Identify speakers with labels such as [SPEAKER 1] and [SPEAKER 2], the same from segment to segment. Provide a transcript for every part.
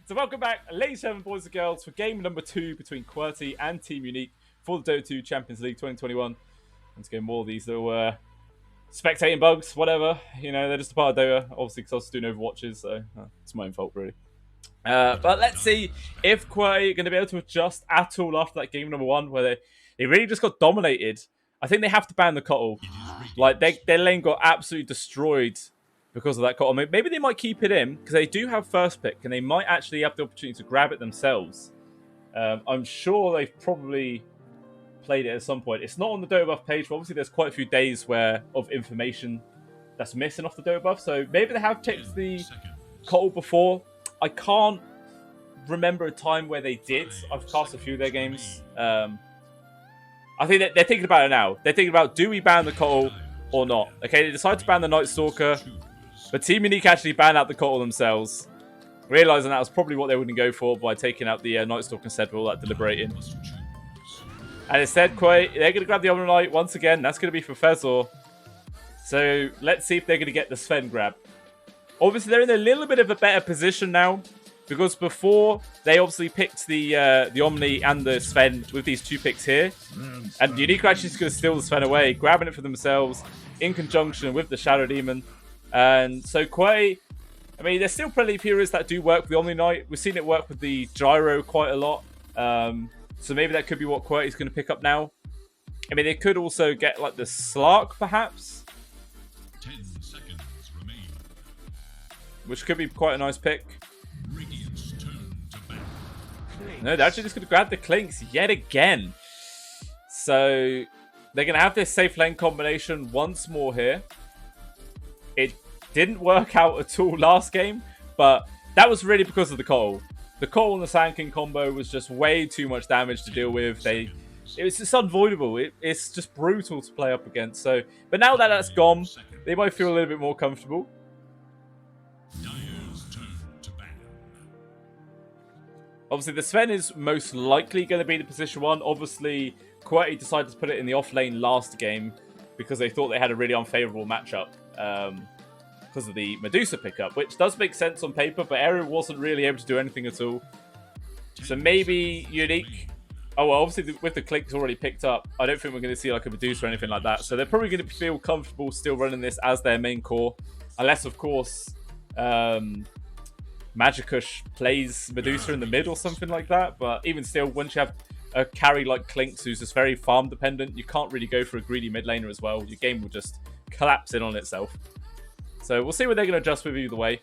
[SPEAKER 1] So welcome back, ladies and gentlemen, boys and girls, for game number 2 between Qwerty and Team Unique for the Dota 2 Champions League 2021. Once again, more of these little spectating bugs, whatever. You know, they're just a part of Dota, obviously, because I was doing Overwatches, so it's my own fault, really. But let's see if Qwerty are going to be able to adjust at all after that game number 1, where they really just got dominated. I think they have to ban the Cottle. Like, their lane got absolutely destroyed because of that Cottle. Maybe they might keep it in, because they do have first pick, and they might actually have the opportunity to grab it themselves. I'm sure they've probably played it at some point. It's not on the Dota Buff page, but obviously there's quite a few days of information that's missing off the Dota Buff, so maybe they have checked the Cottle before. I can't remember a time where they did. I've cast a few of their games. I think that they're thinking about it now. They're thinking about, do we ban the Cottle or not? Okay, they decided to ban the Night Stalker, but Team Unique actually banned out the Cottle themselves, realising that was probably what they were going to go for by taking out the Night Stalker instead of all that deliberating. And instead, they're going to grab the Omni once again. That's going to be for Fezor. So let's see if they're going to get the Sven grab. Obviously, they're in a little bit of a better position now, because before they obviously picked the Omni and the Sven with these 2 picks here, and Unique are actually just going to steal the Sven away, grabbing it for themselves in conjunction with the Shadow Demon. And so Qwerty, I mean, there's still plenty of heroes that do work with the Omni Knight. We've seen it work with the Gyro quite a lot. So maybe that could be what Qwerty's going to pick up now. I mean, they could also get like the Slark, perhaps.
[SPEAKER 2] 10 seconds remain.
[SPEAKER 1] Which could be quite a nice pick.
[SPEAKER 2] Radiant's turn to battle.
[SPEAKER 1] No, they're actually just going to grab the Clinks yet again. So they're going to have this safe lane combination once more here. It didn't work out at all last game, but that was really because of the Cottle. The Cottle and the Sand King combo was just way too much damage to deal with. It was just unavoidable. It's just brutal to play up against. So, but now that that's gone, they might feel a little bit more comfortable.
[SPEAKER 2] Dire's turn to ban.
[SPEAKER 1] Obviously, the Sven is most likely going to be the position 1. Obviously, Qwerty decided to put it in the off lane last game because they thought they had a really unfavorable matchup because of the Medusa pickup, which does make sense on paper, but Aero wasn't really able to do anything at all. So maybe Unique... Oh, well, obviously with the Clicks already picked up, I don't think we're going to see like a Medusa or anything like that. So they're probably going to feel comfortable still running this as their main core. Unless, of course, Magikush plays Medusa in the mid or something like that. But even still, once you have a carry like Clinks who's just very farm dependent, you can't really go for a greedy mid laner as well. Your game will just collapse in on itself. So we'll see what they're going to adjust with either way.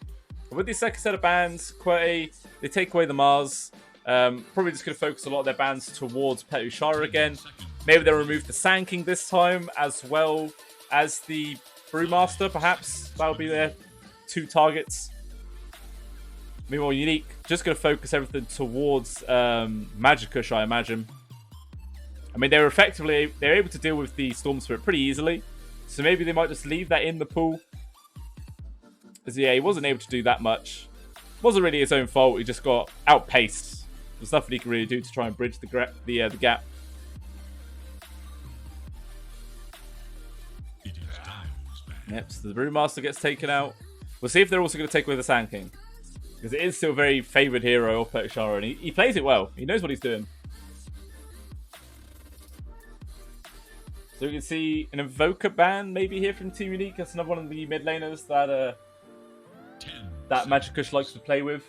[SPEAKER 1] But with the second set of bans, Qwerty, they take away the Mars. Probably just going to focus a lot of their bans towards Petushara again. Maybe they'll remove the Sand King this time, as well as the Brewmaster, perhaps. That'll be their 2 targets. Meanwhile, Unique, just going to focus everything towards Magikush, I imagine. I mean, they're able to deal with the Storm Spirit pretty easily. So maybe they might just leave that in the pool. Because, yeah, he wasn't able to do that much. It wasn't really his own fault. He just got outpaced. There's nothing he could really do to try and bridge the gap. Yep, so the Brewmaster gets taken out. We'll see if they're also going to take away the Sand King. Because it is still a very favoured hero of Petushara, and he plays it well. He knows what he's doing. So we can see an Invoker ban maybe here from Team Unique. That's another one of the mid laners that Magikush likes to play with,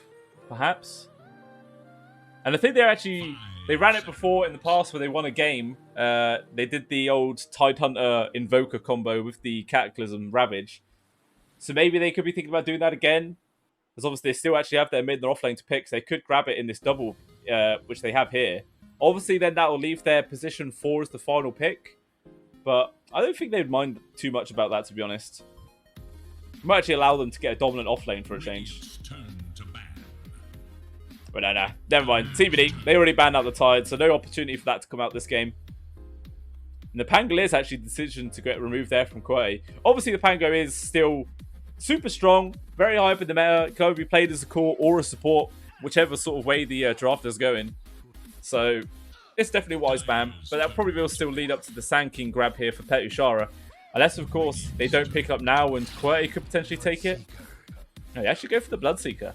[SPEAKER 1] perhaps. And I think they ran it before in the past where they won a game. They did the old Tidehunter Invoker combo with the Cataclysm Ravage. So maybe they could be thinking about doing that again. Because obviously they still actually have their mid and their off lane to pick. So they could grab it in this double, which they have here. Obviously then that will leave their position 4 as the final pick. But I don't think they'd mind too much about that, to be honest. It might actually allow them to get a dominant off lane for a change. But no, never mind. TBD, they already banned out the Tide, so no opportunity for that to come out this game. And the Pango is actually the decision to get removed there from Qwerty. Obviously, the Pango is still super strong, very high up in the meta. It can either be played as a core or a support, whichever sort of way the draft is going. So it's definitely a wise ban, but that probably will still lead up to the Sand King grab here for Petushara. Unless, of course, they don't pick up now and Qwerty could potentially take it. No, they actually go for the Bloodseeker.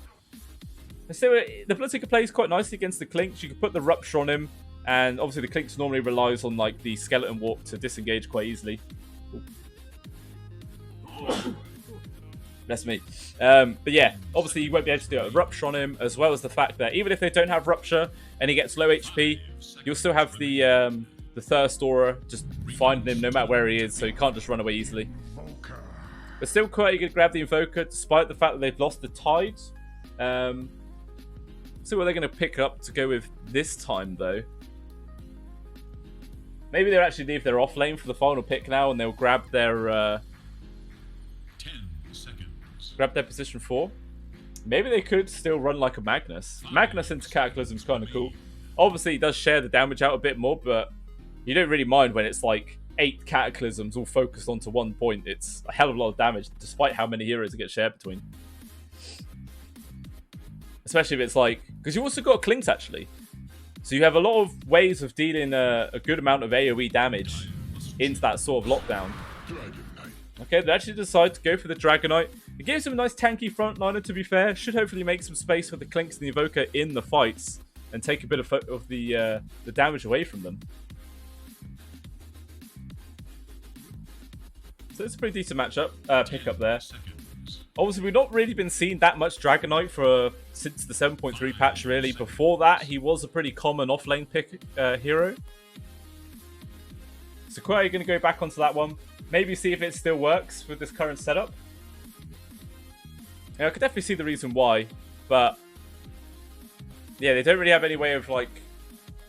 [SPEAKER 1] So the Bloodseeker plays quite nicely against the Clinks. You can put the Rupture on him, and obviously the Clinks normally relies on like the Skeleton Warp to disengage quite easily. That's me. But yeah, obviously you won't be able to do a Rupture on him, as well as the fact that even if they don't have Rupture and he gets low HP, you'll still have the Thirst Aura just finding him no matter where he is, so he can't just run away easily. But still quite good to grab the Invoker, despite the fact that they've lost the Tide. See what they're going to pick up to go with this time, though. Maybe they'll actually leave their off lane for the final pick now, and they'll grab their
[SPEAKER 2] 10 seconds.
[SPEAKER 1] grab their position 4. Maybe they could still run like a Magnus. Magnus into Cataclysm is kind of cool. Obviously, it does share the damage out a bit more, but you don't really mind when it's like 8 Cataclysms all focused onto one point. It's a hell of a lot of damage, despite how many heroes it gets shared between. Especially if it's like... Because you also got Clinks, actually. So you have a lot of ways of dealing a good amount of AoE damage into that sort of lockdown. Okay, they actually decide to go for the Dragonite. It gives them a nice tanky frontliner, to be fair. Should hopefully make some space for the Clinks and the Evoker in the fights. And take a bit of the damage away from them. So it's a pretty decent matchup, pickup there. Obviously, we've not really been seeing that much Dragonite since the 7.3 patch, really. Before that, he was a pretty common off-lane pick hero. So Qwerty going to go back onto that one. Maybe see if it still works with this current setup. Yeah, I could definitely see the reason why, but yeah, they don't really have any way of like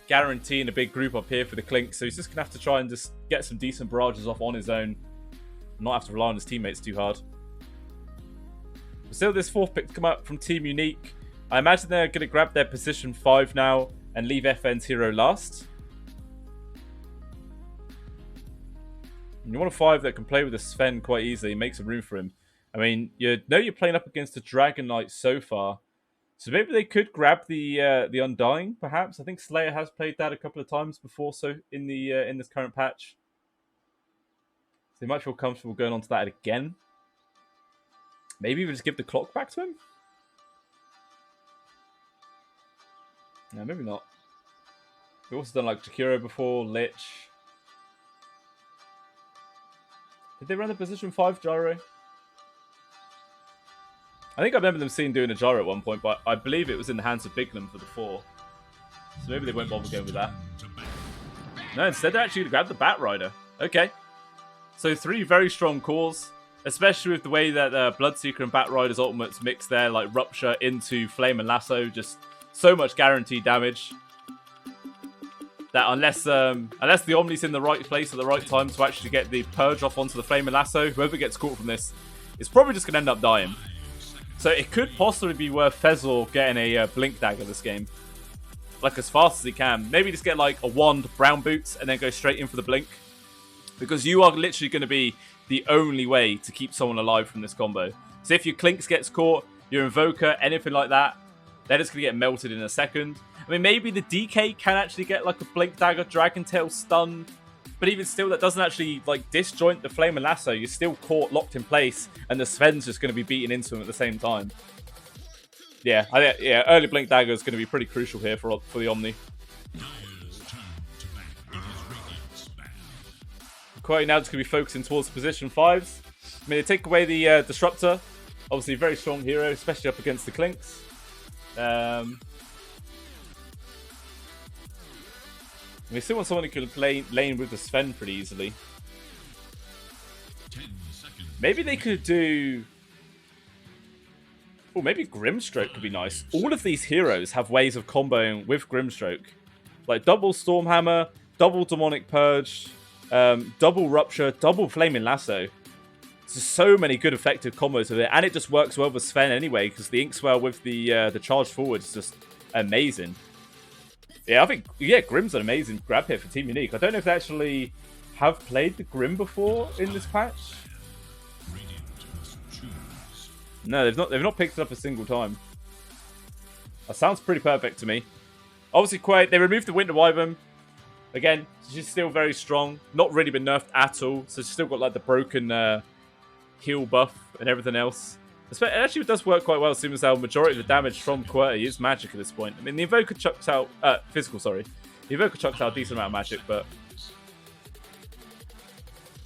[SPEAKER 1] guaranteeing a big group up here for the Clink, so he's just going to have to try and just get some decent barrages off on his own. Not have to rely on his teammates too hard. But still, this 4th pick to come up from Team Unique. I imagine they're going to grab their position 5 now and leave FN's hero last. And you want a 5 that can play with a Sven quite easily, make some room for him. I mean, you know you're playing up against a Dragonite so far. So maybe they could grab the Undying, perhaps. I think Slayer has played that a couple of times before, so in this current patch. So they might feel comfortable going on to that again. Maybe we just give the clock back to him? No, maybe not. We've also done like Jakiro before, Lich. Did they run the position 5 gyro? I think I remember them seeing doing a gyro at one point, but I believe it was in the hands of Bignum for the 4. So maybe they won't bother going with that. No, instead they actually grabbed the Bat Rider. Okay. So 3 very strong calls, especially with the way that Bloodseeker and Bat Rider's ultimates mix there, like Rupture into Flame and Lasso, just so much guaranteed damage. That unless the Omni's in the right place at the right time to actually get the Purge off onto the Flame and Lasso, whoever gets caught from this is probably just going to end up dying. So it could possibly be worth Fezor getting a Blink Dagger this game. Like as fast as he can. Maybe just get like a Wand, Brown Boots, and then go straight in for the Blink. Because you are literally going to be the only way to keep someone alive from this combo. So if your Clinks gets caught, your Invoker, anything like that, they're just going to get melted in a second. I mean, maybe the DK can actually get like a Blink Dagger, Dragon Tail stun. But even still, that doesn't actually like disjoint the Flame and Lasso. You're still caught, locked in place, and the Sven's just going to be beating into him at the same time. Yeah, early Blink Dagger is going to be pretty crucial here for the Omni. Qwerty now just going to be focusing towards position 5s. I mean, they take away the Disruptor. Obviously, a very strong hero, especially up against the Clinks. We still want someone who can play lane with the Sven pretty easily. Maybe they could do... Oh, maybe Grimstroke could be nice. All of these heroes have ways of comboing with Grimstroke. Like double Stormhammer, double Demonic Purge, double Rupture, double Flaming Lasso. There's so many good effective combos with it. And it just works well with Sven anyway, because the Inkswell with the charge forward is just amazing. Yeah, I think, Grim's an amazing grab here for Team Unique. I don't know if they actually have played the Grim before in this patch. No, they've not picked it up a single time. That sounds pretty perfect to me. Obviously, they removed the Winter Wyvern. Again, she's still very strong. Not really been nerfed at all. So she's still got like the broken heal buff and everything else. It actually does work quite well, seeing as how majority of the damage from Qwerty is magic at this point. I mean, the Invoker chucks out... physical, sorry. The Invoker chucks out a decent amount of magic, but...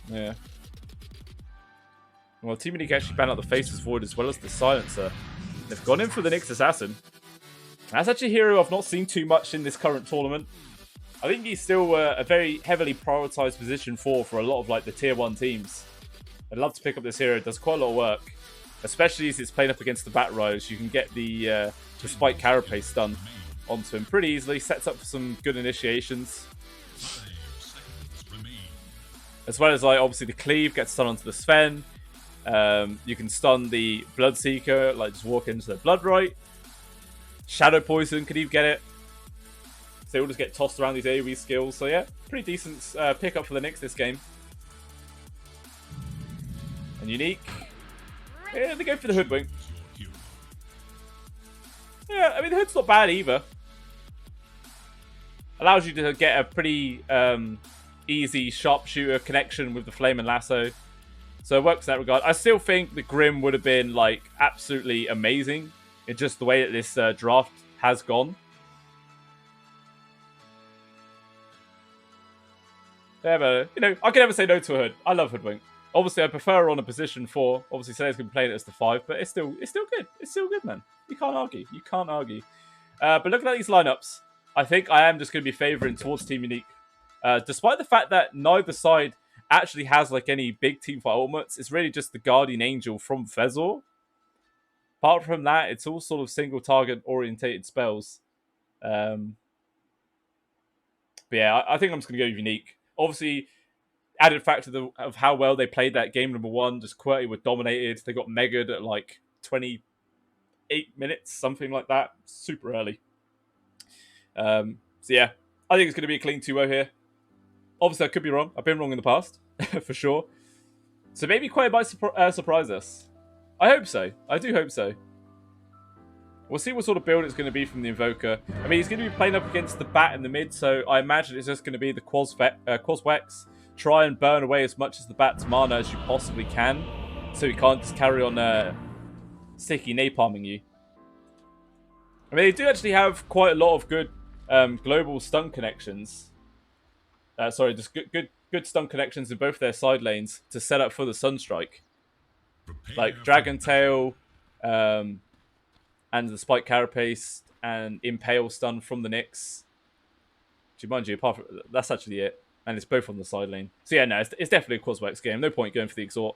[SPEAKER 1] yeah. Well, Team Unique actually banned out the Faceless Void as well as the Silencer. They've gone in for the Nyx Assassin. That's actually a hero I've not seen too much in this current tournament. I think he's still a very heavily prioritized position for a lot of like the tier 1 teams. I'd love to pick up this hero. It does quite a lot of work. Especially as it's played up against the Bat Rise. You can get the Spike Carapace stun onto him pretty easily. Sets up for some good initiations. As well as like obviously the Cleave gets stun onto the Sven. You can stun the Bloodseeker, like just walk into the Bloodright. Shadow Poison, could even get it. So they all just get tossed around these AoE skills. So yeah, pretty decent pickup for the Nyx this game. And Unique. Yeah, they go for the Hoodwink. Yeah, I mean, the Hood's not bad either. Allows you to get a pretty easy sharpshooter connection with the Flame and Lasso. So it works in that regard. I still think the Grim would have been, like, absolutely amazing. It's just the way that this draft has gone. Yeah, but, you know, I can never say no to a Hood. I love Hoodwink. Obviously, I prefer her on a position 4. Obviously, Sayers can be playing it as the 5, but it's still good. It's still good, man. You can't argue. You can't argue. But looking at these lineups, I think I am just going to be favouring towards Team Unique. Despite the fact that neither side actually has like any big teamfight ultimates, it's really just the Guardian Angel from Fezor. Apart from that, it's all sort of single target orientated spells. But yeah, I think I'm just going to go Unique. Obviously, added factor of how well they played that game number 1. Just Qwerty were dominated. They got megaed at like 28 minutes, something like that. Super early. So yeah, I think it's going to be a clean 2-0 here. Obviously, I could be wrong. I've been wrong in the past, for sure. So maybe Qwerty might surprise us. I hope so. I do hope so. We'll see what sort of build it's going to be from the Invoker. I mean, he's going to be playing up against the Bat in the mid, so I imagine it's just going to be the Quaswex. Try and burn away as much as the Bat's mana as you possibly can, so he can't just carry on sticky napalming you. I mean, they do actually have quite a lot of good global stun connections. Sorry, just good stun connections in both their side lanes to set up for the Sunstrike. Like Dragon Tail, and the Spike Carapace, and Impale stun from the Nyx. Mind you, apart from that's actually it. And it's both on the side lane. So yeah, no, it's definitely a Quaswex game. No point going for the Exhort.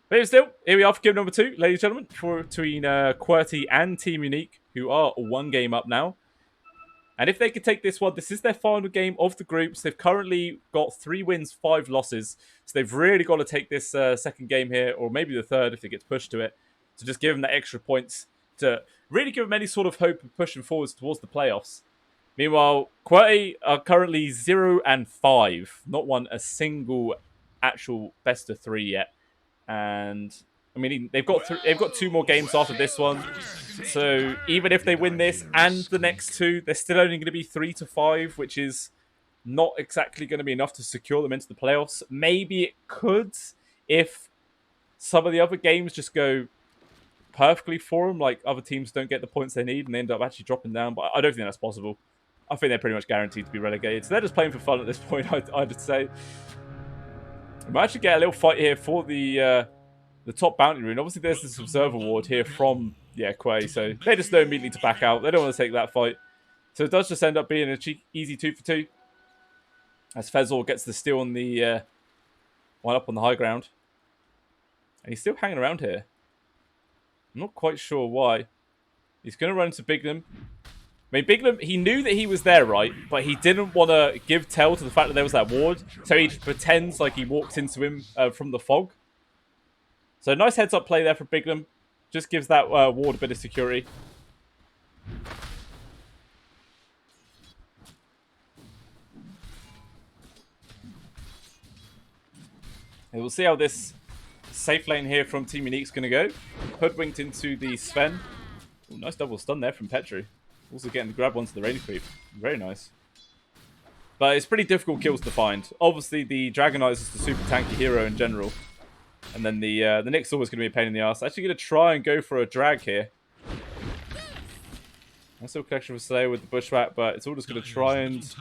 [SPEAKER 1] But still, here we are for game number 2, ladies and gentlemen, between Qwerty and Team Unique, who are 1 game up now. And if they could take this one, this is their final game of the groups. They've currently got 3 wins, 5 losses. So they've really got to take this second game here, or maybe the third if it gets pushed to it, to just give them that extra points, to really give them any sort of hope of pushing forwards towards the playoffs. Meanwhile, Qwerty are currently 0-5. Not won a single actual best of 3 yet. And I mean, they've got 2 more games after this one. So even if they win this and the next 2, they're still only going to be 3-5, which is not exactly going to be enough to secure them into the playoffs. Maybe it could if some of the other games just go perfectly for them, like other teams don't get the points they need and they end up actually dropping down. But I don't think that's possible. I think they're pretty much guaranteed to be relegated. So they're just playing for fun at this point, I'd say. We might actually get a little fight here for the top bounty rune. Obviously, there's this Observer Ward here from Qwerty, so they just know immediately to back out. They don't want to take that fight. So it does just end up being an easy 2-for-2. As Fezor gets the steal on the one up on the high ground. And he's still hanging around here. I'm not quite sure why. He's going to run into Bignum. I mean, Bignum, he knew that he was there, right? But he didn't want to give tell to the fact that there was that ward. So he just pretends like he walked into him from the fog. So nice heads-up play there for Bignum. Just gives that ward a bit of security. And we'll see how this safe lane here from Team Unique's going to go. Hoodwinked into the Sven. Ooh, nice double stun there from Petru. Also getting the grab onto the Rainy Creep. Very nice. But it's pretty difficult kills to find. Obviously, the Dragon Knight is the super tanky hero in general. And then the next always going to be a pain in the ass. Actually going to try and go for a drag here. Nice little collection for Slayer with the bushwhack, but it's all just going to try and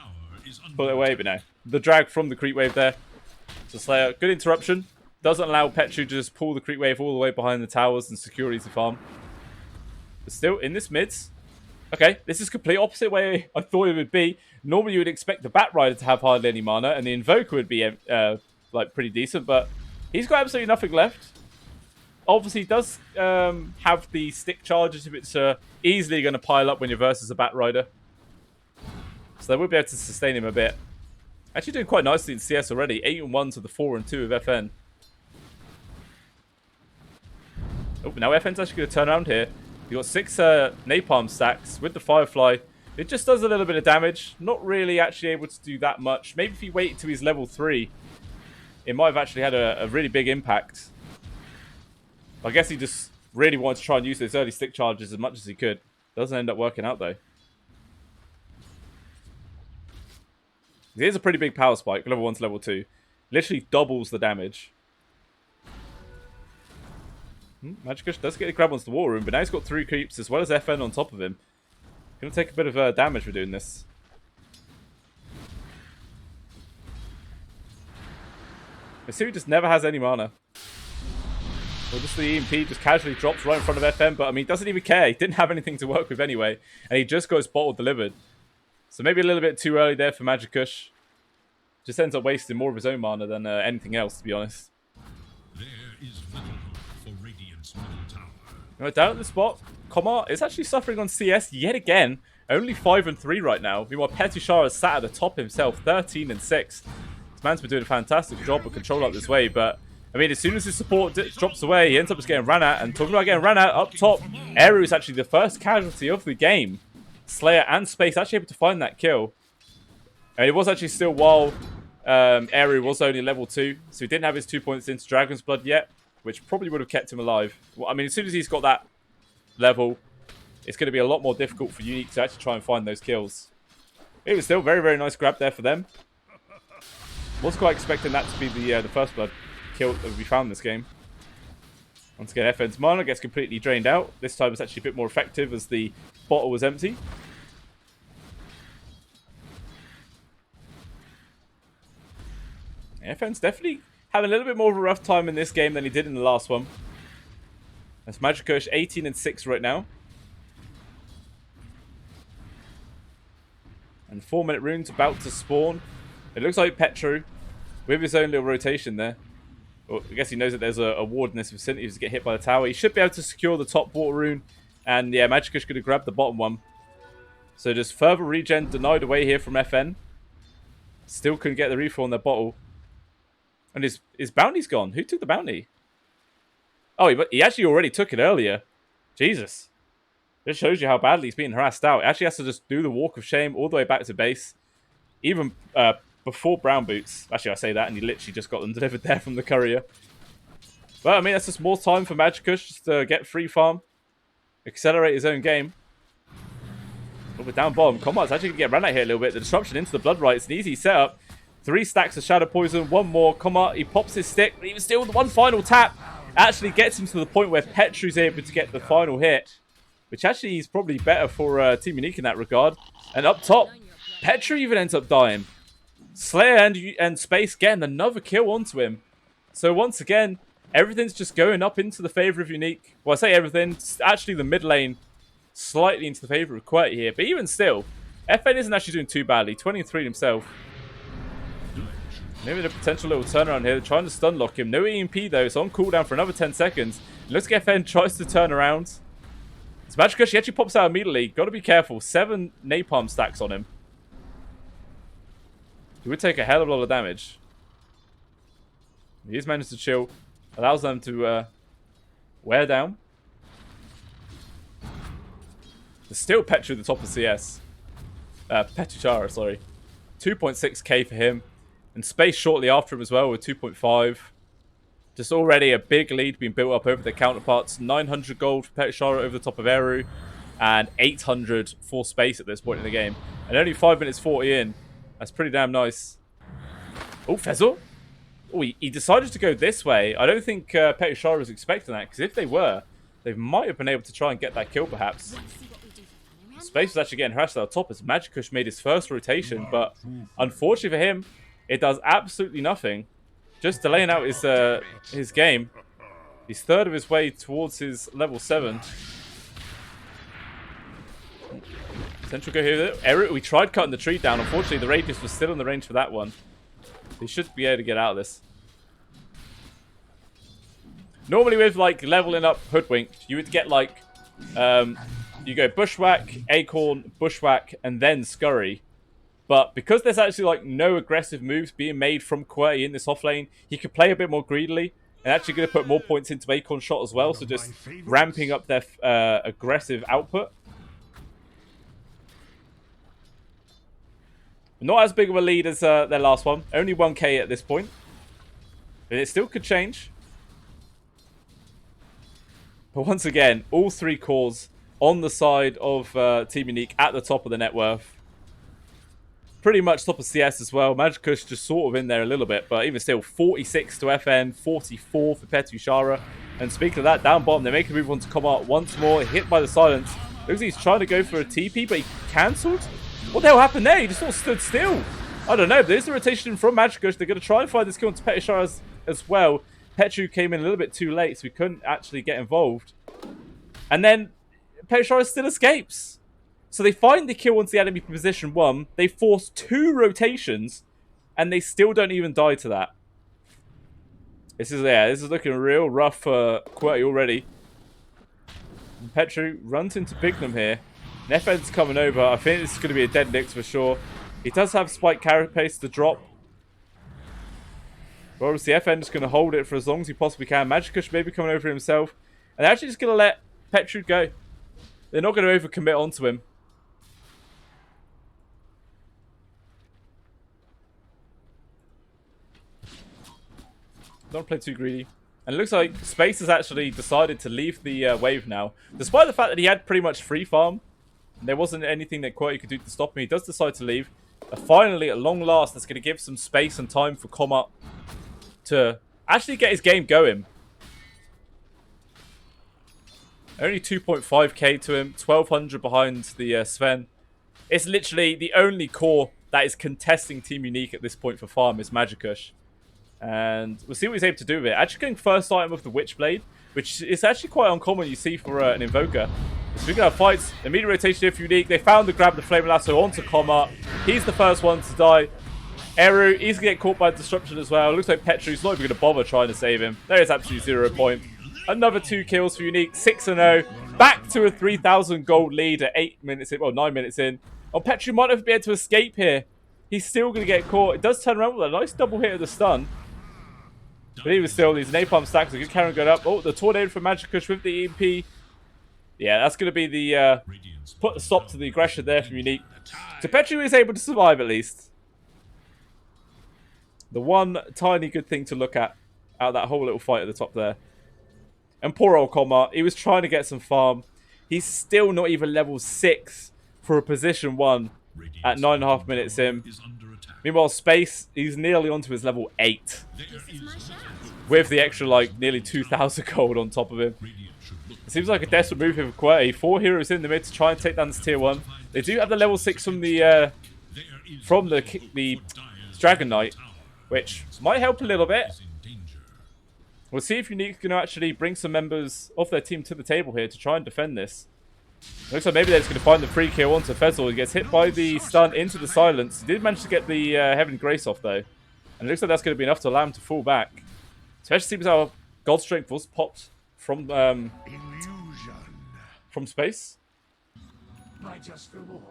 [SPEAKER 1] pull it away. But no, the drag from the creep wave there. So Slayer, good interruption. Doesn't allow Petru to just pull the creep wave all the way behind the towers and security to farm. But still, in this mids. Okay, this is complete opposite way I thought it would be. Normally you would expect the Batrider to have hardly any mana, and the Invoker would be like pretty decent, but he's got absolutely nothing left. Obviously, he does have the stick charges if it's easily going to pile up when you're versus a Batrider. So they will be able to sustain him a bit. Actually doing quite nicely in CS already. 8-1 to the 4-2 of FN. Oh, now FN's actually going to turn around here. You've got 6 napalm stacks with the Firefly. It just does a little bit of damage. Not really actually able to do that much. Maybe if he waited to his level 3, it might have actually had a really big impact. I guess he just really wanted to try and use those early stick charges as much as he could. Doesn't end up working out though. Here's a pretty big power spike, level 1 to level 2. Literally doubles the damage. Magikush does get a grab onto the war room, but now he's got 3 creeps as well as FN on top of him. Gonna take a bit of damage for doing this. Misui just never has any mana. Well, just the EMP just casually drops right in front of FN, but I mean, he doesn't even care. He didn't have anything to work with anyway, and he just got his bottle delivered. So maybe a little bit too early there for Magikush. Just ends up wasting more of his own mana than anything else, to be honest.
[SPEAKER 2] There is little hope for Radiant's middle tower.
[SPEAKER 1] Right, down at the spot, Komar is actually suffering on CS yet again. Only 5-3 right now. Meanwhile, Petushara sat at the top himself, 13-6. This man's been doing a fantastic job of control up this way, but I mean, as soon as his support drops away, he ends up just getting ran at. And talking about getting ran at, up top, Eru is actually the first casualty of the game. Slayer and Space actually able to find that kill. And it was actually still while Eru was only level 2, so he didn't have his 2 points into Dragon's Blood yet, which probably would have kept him alive. Well, I mean, as soon as he's got that level, it's going to be a lot more difficult for Unique to actually try and find those kills. It was still very, very nice grab there for them. Wasn't quite expecting that to be the first blood kill that we found in this game. Once again, FN's mana gets completely drained out. This time it's actually a bit more effective as the bottle was empty. FN's definitely having a little bit more of a rough time in this game than he did in the last one. That's Magikush 18-6 right now. And 4-minute rune's about to spawn. It looks like Petru with his own little rotation there. Well, I guess he knows that there's a ward in this vicinity to get hit by the tower. He should be able to secure the top water rune. And yeah, Magikush going to grab the bottom one. So just further regen denied away here from FN. Still couldn't get the refill on their bottle. And his bounty's gone. Who took the bounty? Oh, he actually already took it earlier. Jesus. This shows you how badly he's being harassed out. He actually has to just do the walk of shame all the way back to base. Even before brown boots. Actually, I say that, and he literally just got them delivered there from the courier. But, I mean, that's just more time for Magikush just to get free farm. Accelerate his own game. Oh, but down bottom, Combat's actually going to get ran out here a little bit. The disruption into the Blood Rite. It's an easy setup. 3 stacks of Shadow Poison, 1 more. Combat, he pops his stick, but even still, one final tap actually gets him to the point where Petru's able to get the final hit. Which actually is probably better for Team Unique in that regard. And up top, Petru even ends up dying. Slayer and Space getting another kill onto him. So once again, everything's just going up into the favour of Unique. Well, I say everything. It's actually the mid lane slightly into the favour of Qwerty here. But even still, FN isn't actually doing too badly. 20-3 himself. Maybe a potential little turnaround here. They're trying to stun lock him. No EMP though. It's on cooldown for another 10 seconds. Looks like FN tries to turn around. It's Magikush. He actually pops out immediately. Got to be careful. 7 napalm stacks on him. He would take a hell of a lot of damage. He's managed to chill. Allows them to wear down. There's still Petru at the top of CS. Petuchara, sorry. 2.6k for him. And Space shortly after him as well with 2.5. Just already a big lead being built up over their counterparts. 900 gold for Petuchara over the top of Eru. And 800 for Space at this point in the game. And only 5 minutes 40 in. That's pretty damn nice. Oh, Fezzle. Oh, he decided to go this way. I don't think Petushara was expecting that, because if they were, they might have been able to try and get that kill, perhaps. Space was actually getting harassed at the top as Magikush made his first rotation, but unfortunately for him, it does absolutely nothing. Just delaying out his game. He's third of his way towards his level 7. Central go here. Eric, we tried cutting the tree down. Unfortunately, the radius was still in the range for that one. He should be able to get out of this. Normally with like leveling up Hoodwinked, you would get like you go Bushwhack, Acorn, Bushwhack, and then Scurry. But because there's actually like no aggressive moves being made from Qwerty in this offlane, he could play a bit more greedily and actually going to put more points into Acorn shot as well. So just ramping up their aggressive output. Not as big of a lead as their last one. Only 1k at this point. But it still could change. But once again, all 3 cores on the side of Team Unique at the top of the net worth. Pretty much top of CS as well. Magikush just sort of in there a little bit. But even still, 46 to FN, 44 for Petushara. And speaking of that, down bottom, they make a move on to Comart once more. Hit by the silence. Looks like he's trying to go for a TP, but he cancelled. What the hell happened there? He just sort of stood still. I don't know. There's a rotation from Magikush. They're going to try and find this kill onto Petushara as well. Petru came in a little bit too late, so we couldn't actually get involved. And then Petushara still escapes. So they find the kill onto the enemy position 1. They force 2 rotations, and they still don't even die to that. This is looking real rough for Qwerty already. And Petru runs into Bignum here. Nefed's coming over. I think this is going to be a dead Nyx for sure. He does have Spike Carapace to drop. But obviously FN is going to hold it for as long as he possibly can. Magikush maybe coming over himself. And they're actually just going to let Petru go. They're not going to overcommit onto him. Don't play too greedy. And it looks like Space has actually decided to leave the wave now. Despite the fact that he had pretty much free farm. There wasn't anything that Qwerty could do to stop him. He does decide to leave. Finally, at long last, that's going to give some space and time for Comart to actually get his game going. Only 2.5k to him. 1200 behind the Sven. It's literally the only core that is contesting Team Unique at this point for farm is Magikush. And we'll see what he's able to do with it. Actually getting first item of the Witchblade, which is actually quite uncommon you see for an Invoker. Speaking of fights, immediate rotation if Unique. They found the grab the Flame Lasso onto Comart. He's the first one to die. Eru, he's going to get caught by Disruption as well. Looks like Petru's not even going to bother trying to save him. There is absolutely 0 point. Another 2 kills for Unique. 6-0. Back to a 3,000 gold lead at 8 minutes in. Well, 9 minutes in. Oh, Petru might have been able to escape here. He's still going to get caught. It does turn around with a nice double hit of the stun. But even still, these napalm stacks are good carrying going up. Oh, the tornado from Magikush with the EMP. Yeah, that's going to be the put a stop to the aggression there from Unique. So Petru is able to survive at least. The one tiny good thing to look at out of that whole little fight at the top there. And poor old Comart, he was trying to get some farm. He's still not even level 6 for a position 1 at 9.5 minutes in. Meanwhile, Space, he's nearly onto his level 8. With the extra, like, nearly 2,000 gold on top of him. It seems like a desperate move here for Qwerty. 4 heroes in the mid to try and take down this tier 1. They do have the level 6 from the Dragon Knight, which might help a little bit. We'll see if Unique's going to actually bring some members of their team to the table here to try and defend this. Looks like maybe they're just going to find the free kill onto Fezzle. He gets hit by the stun into the silence. He did manage to get the Heavenly Grace off though. And it looks like that's going to be enough to allow him to fall back. Especially since our Gold Strength was popped from Space.
[SPEAKER 3] My just reward.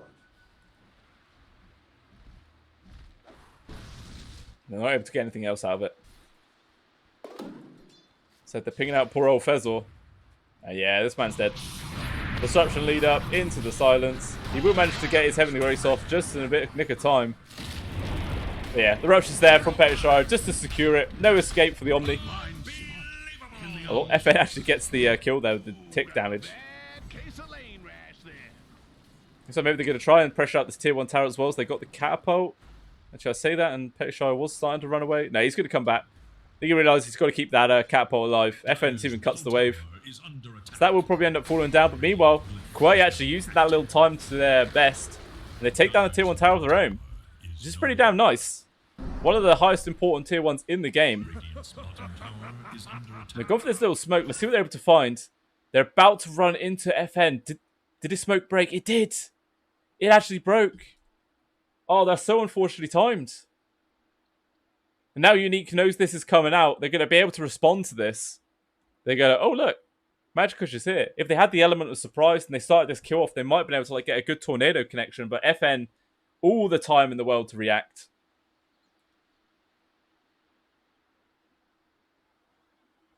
[SPEAKER 1] They're not able to get anything else out of it. So they're picking out poor old Fezzle. Yeah, this man's dead. Disruption lead up into the silence. He will manage to get his Heavenly Grace off just in a bit of nick of time. But yeah, the Rupture's there from Petushara just to secure it. No escape for the Omni. Oh, FN actually gets the kill there with the tick damage. So maybe they're going to try and pressure out this tier 1 tower as well as they got the catapult. Actually, I say that and Petushara was starting to run away. No, he's going to come back. think he realised he's got to keep that catapult alive. FN even cuts the wave.
[SPEAKER 2] Is under attack.
[SPEAKER 1] So that will probably end up falling down. But meanwhile, Qwerty actually using that little time to their best. And they take down the tier 1 tower of their own. Which is pretty damn nice. One of the highest important tier 1s in the game.
[SPEAKER 2] Radiant's bottom tower is under attack.
[SPEAKER 1] They go for this little smoke. Let's see what they're able to find. They're about to run into FN. Did his smoke break? It did. It actually broke. Oh, that's so unfortunately timed. And now Unique knows this is coming out. They're going to be able to respond to this. They're going to, oh, look. Magikush is here. If they had the element of surprise and they started this kill off, they might have been able to like get a good tornado connection. But FN, all the time in the world to react.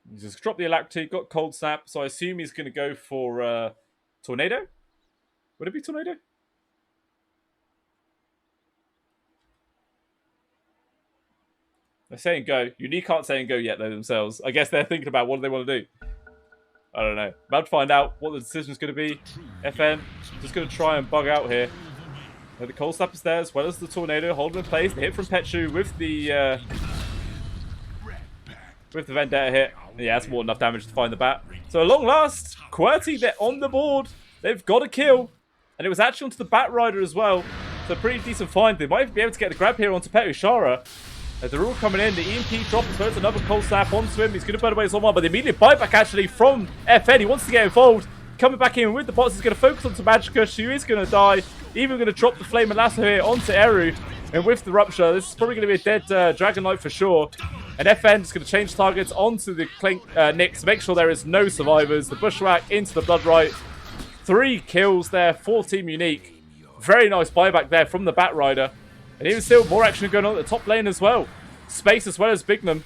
[SPEAKER 1] He's just dropped the Alacrity, got Cold Snap, so I assume he's going to go for Tornado? Would it be Tornado? They're saying go. Unique can't say go yet, though, themselves. I guess they're thinking about what do they want to do. I don't know. About to find out what the decision's going to be. FN just going to try and bug out here. The Cold Snap is there, as well as the Tornado, holding in place. The hit from Petru with the Vendetta hit. Yeah, that's more than enough damage to find the bat. So at long last, Qwerty, they're on the board. They've got a kill. And it was actually onto the Bat Rider as well. So pretty decent find. They might be able to get the grab here onto Petru Shara. They're all coming in. The EMP drop as well as another Cold Snap onto him. He's going to burn away his one, but the immediate buyback actually from FN. He wants to get involved. Coming back in with the bots. He's going to focus onto Magikush, who is going to die. Even going to drop the Flame and Lasso here onto Eru. And with the Rupture, this is probably going to be a dead Dragon Knight for sure. And FN is going to change targets onto the Nyx to make sure there is no survivors. The Bushwhack into the Bloodright. 3 kills there for Team Unique. Very nice buyback there from the Bat Rider. And even still, more action going on at the top lane as well. Space as well as Bignum.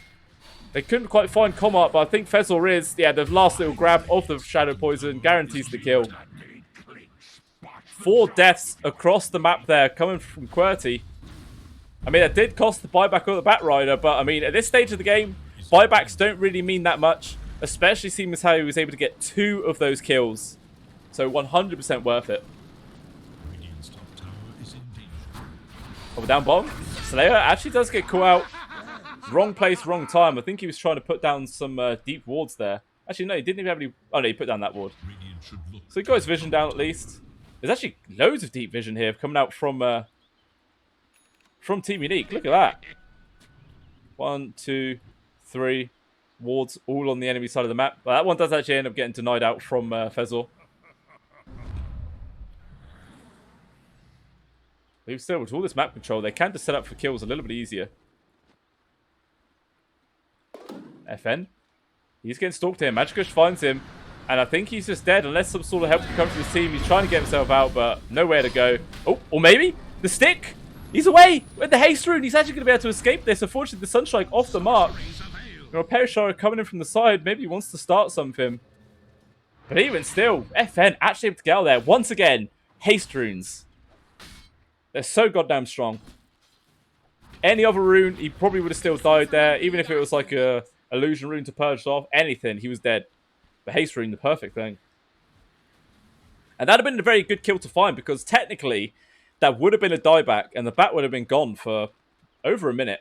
[SPEAKER 1] They couldn't quite find Comart, but I think Fezor is, yeah, the last little grab of the Shadow Poison guarantees the kill. 4 deaths across the map there coming from Qwerty. I mean, it did cost the buyback of the Bat Rider, but I mean, at this stage of the game, buybacks don't really mean that much, especially seeing as how he was able to get 2 of those kills. So 100% worth it.
[SPEAKER 2] Radiant's top tower is in danger.
[SPEAKER 1] Oh, down bottom. Slayer actually does get caught out. Wrong place, wrong time. I think he was trying to put down some deep wards there. Actually, no, he didn't even have any... Oh, no, he put down that ward.
[SPEAKER 2] Radiant should look.
[SPEAKER 1] So he got his vision down at least. There's actually loads of deep vision here coming out from Team Unique. Look at that. 1, 2, 3 wards all on the enemy side of the map. But that one does actually end up getting denied out from Fezor. But still, with all this map control, they can just set up for kills a little bit easier. FN. He's getting stalked here. Magikush finds him. And I think he's just dead unless some sort of help can come from his team. He's trying to get himself out, but nowhere to go. Oh, or maybe the stick. He's away with the haste rune. He's actually going to be able to escape this. Unfortunately, the Sunstrike off the mark. Perishara coming in from the side. Maybe he wants to start something. But even still, FN actually able to get out there. Once again, haste runes. They're so goddamn strong. Any other rune, he probably would have still died there. Even if it was like a illusion rune to purge off. Anything, he was dead. But haste rune, the perfect thing. And that would have been a very good kill to find. Because technically, that would have been a dieback. And the bat would have been gone for over a minute.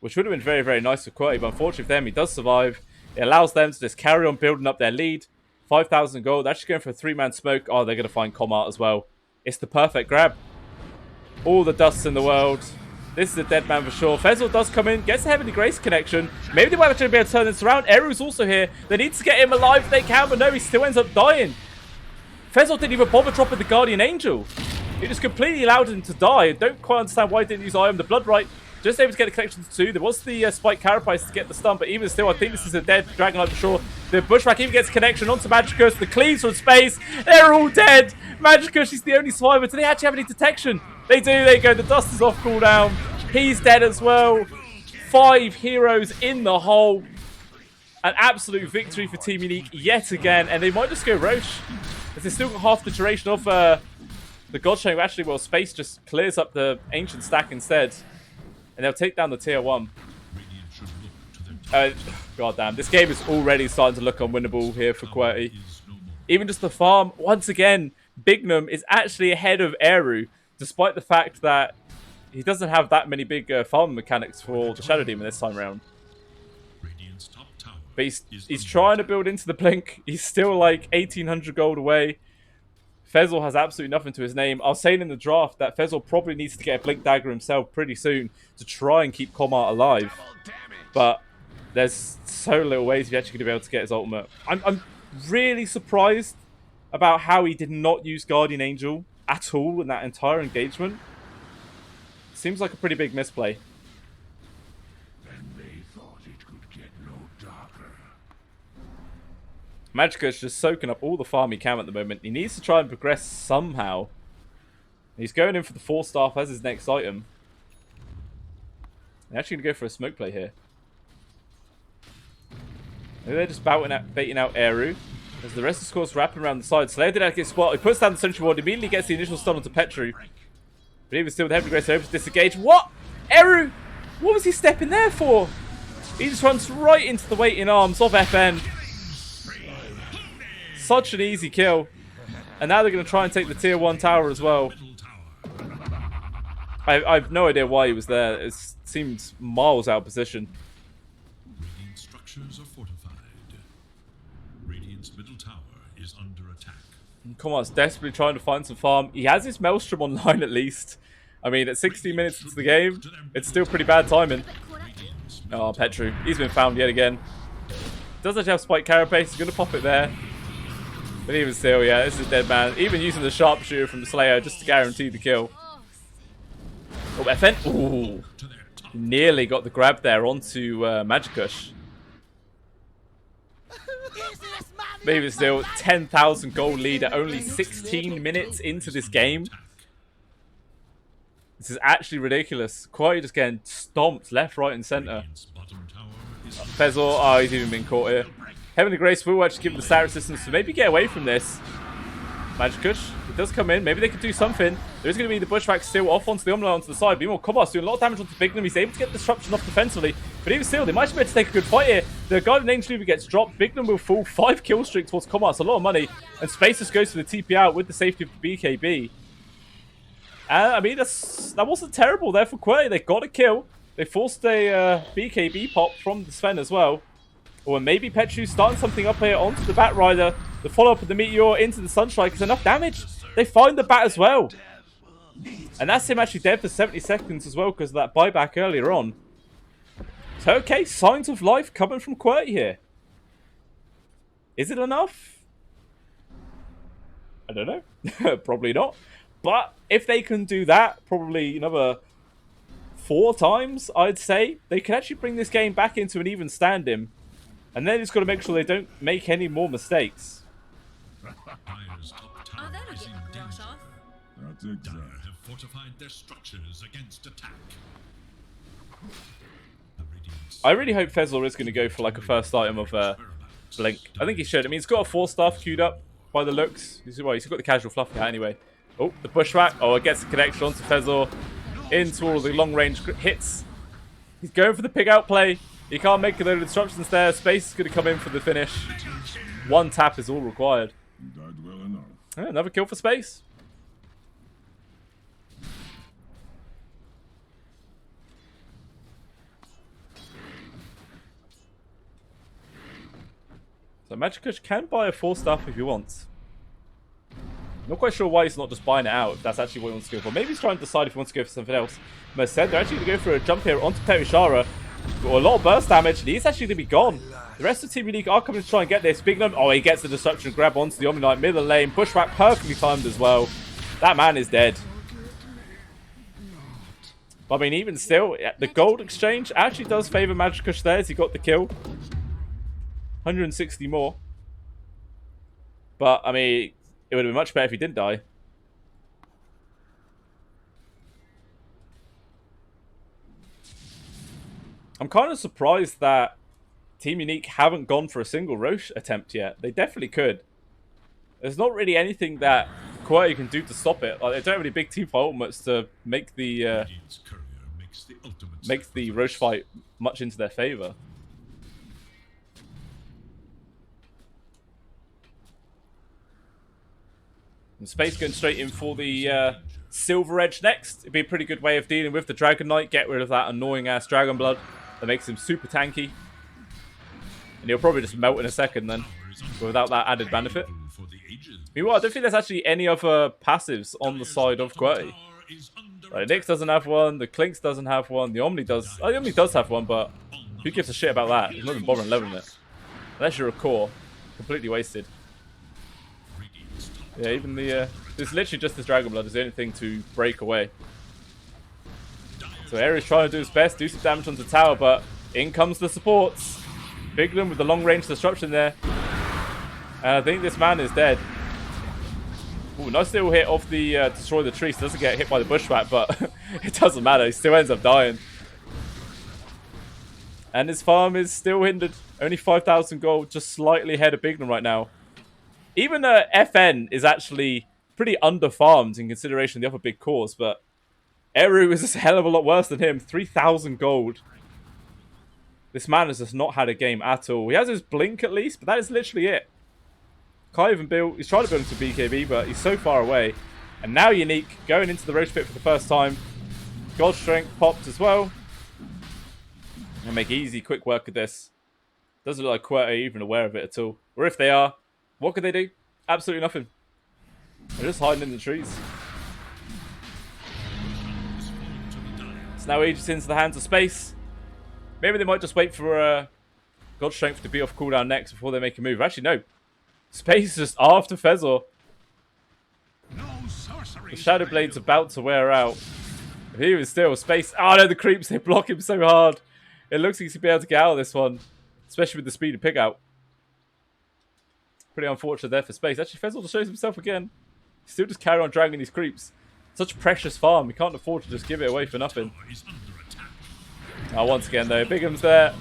[SPEAKER 1] Which would have been very, very nice for Qwerty. But unfortunately for them, he does survive. It allows them to just carry on building up their lead. 5,000 gold. They're actually going for a 3-man smoke. Oh, they're going to find Comart as well. It's the perfect grab. All the dusts in the world. This is a dead man for sure. Fezor does come in, gets a Heavenly Grace connection. Maybe they might actually be able to turn this around. Eru's also here. They need to get him alive if they can, but no, he still ends up dying. Fezor didn't even bother dropping the Guardian Angel. He just completely allowed him to die. I don't quite understand why he didn't use Iron. The Bloodright just able to get a connection to 2. There was the Spike Carapace to get the stun, but even still, I think this is a dead Dragon Knight for sure. The Bushwhack even gets a connection onto Magikush. The cleaves from space. They're all dead. Magikush is the only survivor. Do they actually have any detection? They do. There you go. The dust is off cooldown. He's dead as well. 5 heroes in the hole. An absolute victory for Team Unique yet again. And they might just go Roche. Because they still got half the duration of the Godchain. Actually, well, Space just clears up the Ancient stack instead. And they'll take down the tier 1. God damn. This game is already starting to look unwinnable here for Qwerty. Even just the farm. Once again, Bignum is actually ahead of Eru. Despite the fact that he doesn't have that many big farm mechanics for the Shadow Demon this time around. But he's trying to build into the blink. He's still like 1,800 gold away. Fezzle has absolutely nothing to his name. I was saying in the draft that Fezzle probably needs to get a blink dagger himself pretty soon to try and keep Comart alive. But there's so little ways he's actually going to be able to get his ultimate. I'm really surprised about how he did not use Guardian Angel at all in that entire engagement. Seems like a pretty big misplay.
[SPEAKER 3] And they thought it could get no darker.
[SPEAKER 1] Magicka's just soaking up all the farm he can at the moment. He needs to try and progress somehow. He's going in for the 4-staff as his next item. They're actually going to go for a smoke play here. Maybe they're just baiting out Eru. As the rest of the squad's wrapping around the side. Slayer did not get spotted. He puts down the sentry ward. Immediately gets the initial stun onto Petru. But even still, with Heavy Grace, they're able to disengage. What? Eru! What was he stepping there for? He just runs right into the waiting arms of FN. Such an easy kill. And now they're going to try and take the tier 1 tower as well. I have no idea why he was there. It seems miles out of position.
[SPEAKER 2] Radiant structures are fortified. Radiant's middle tower is under attack.
[SPEAKER 1] Comart's desperately trying to find some farm. He has his Maelstrom online at least. I mean, at 16 minutes into the game, it's still pretty bad timing. Oh, Petru. He's been found yet again. Does actually have Spike Carapace. He's going to pop it there. But even still, yeah, this is a dead man. Even using the sharpshooter from the Slayer just to guarantee the kill. Oh, FN. Ooh. Nearly got the grab there onto Magickush. But even still, 10,000 gold lead at only 16 minutes into this game. This is actually ridiculous. Qwerty just getting stomped left, right, and centre. Fezzle, oh, he's even been caught here. Heavenly Grace will actually give him the stat resistance to maybe get away from this. Magickush, it does come in. Maybe they could do something. There is going to be the bushwhack still off onto the Omni onto the side. But more Comart's doing a lot of damage onto Bignum. He's able to get disruption off defensively. But even still, they might be able to take a good fight here. The Guardian Angel Lever gets dropped. Bignum will fall. 5 kill streak towards Comart. It's a lot of money. And Space just goes for the TP out with the safety of the BKB. And I mean, that wasn't terrible there for Qwerty. They got a kill. They forced a BKB pop from the Sven as well. Or maybe Petru starting something up here onto the Bat Rider. The follow-up of the Meteor into the Sunstrike is enough damage. They find the Bat as well. And that's him actually dead for 70 seconds as well because of that buyback earlier on. So, okay, signs of life coming from Qwerty here. Is it enough? I don't know. Probably not. But if they can do that, probably another 4 times, I'd say, they can actually bring this game back into an even standing. And then it's got to make sure they don't make any more mistakes.
[SPEAKER 2] Dire's top tower is in danger.
[SPEAKER 3] That's exact.
[SPEAKER 2] Dire have fortified their structures against attack. The Radiant's
[SPEAKER 1] I really hope Fezzle is going to go for like a first item of Blink. I think he should. I mean, he's got a 4-staff queued up by the looks. He's got the casual fluffy hat anyway. Oh, the bushwhack. Oh, it gets the connection onto Fezzle. Into all the long-range hits. He's going for the pig-out play. He can't make a load of disruptions there. Space is going to come in for the finish. 1 tap is all required.
[SPEAKER 3] You died well enough.
[SPEAKER 1] Yeah, another kill for Space. So Magickush can buy a 4-staff if he wants. Not quite sure why he's not just buying it out, if that's actually what he wants to go for. Maybe he's trying to decide if he wants to go for something else. Most said they're actually going to go for a jump here onto Perishara. Got a lot of burst damage, and he's actually going to be gone. The rest of Team Unique are coming to try and get this. Bignum, oh, he gets the disruption grab onto the Omni Knight, middle lane. Bushwhack perfectly timed as well. That man is dead. But I mean, even still, the gold exchange actually does favour Magickush there as he got the kill. 160 more. But, I mean, it would have been much better if he didn't die. I'm kind of surprised that Team Unique haven't gone for a single Roche attempt yet. They definitely could. There's not really anything that Qwerty can do to stop it. Like, they don't have any big team fight ultimates to make the
[SPEAKER 2] Radiant's courier makes the
[SPEAKER 1] Roche fight much into their favour. And Space going straight in for the Silver Edge next. It'd be a pretty good way of dealing with the Dragon Knight. Get rid of that annoying ass Dragon Blood that makes him super tanky. And he'll probably just melt in a second then, without that added benefit. Meanwhile, I don't think there's actually any other passives on the side of Qwerty. Right, Nyx doesn't have one, the Clinks doesn't have one, the Omni does. Oh, the Omni does have one, but who gives a shit about that? He's not even bothering leveling it. Unless you're a core. Completely wasted. Yeah, even the... There's literally just this Dragon Blood is the only thing to break away. So Ares trying to do his best, do some damage onto the tower, but in comes the supports. Biglin with the long range disruption there. And I think this man is dead. Ooh, nice little hit off the destroy the tree, so doesn't get hit by the bushwhack, but it doesn't matter. He still ends up dying. And his farm is still hindered. Only 5,000 gold, just slightly ahead of Biglin right now. Even FN is actually pretty under-farmed in consideration of the other big cores, but Eru is a hell of a lot worse than him. 3,000 gold. This man has just not had a game at all. He has his blink at least, but that is literally it. Can't even build. He's trying to build into BKB, but he's so far away. And now Unique going into the Roach Pit for the first time. God Strength popped as well. And make easy, quick work of this. Doesn't look like Qwerty even aware of it at all. Or if they are, what could they do? Absolutely nothing. They're just hiding in the trees. So now Aegis into the hands of Space. Maybe they might just wait for God Strength to be off cooldown next before they make a move. Actually, no. Space is just after Fezor. The Shadow Blade's about to wear out. But even still, Space... Oh no, the creeps, they block him so hard. It looks like he's going to be able to get out of this one. Especially with the speed of pick out. Pretty unfortunate there for Space. Actually, Fezor just shows himself again. Still just carry on dragging these creeps. Such precious farm. He can't afford to just give it away for nothing. Oh, once again though, Bigham's there.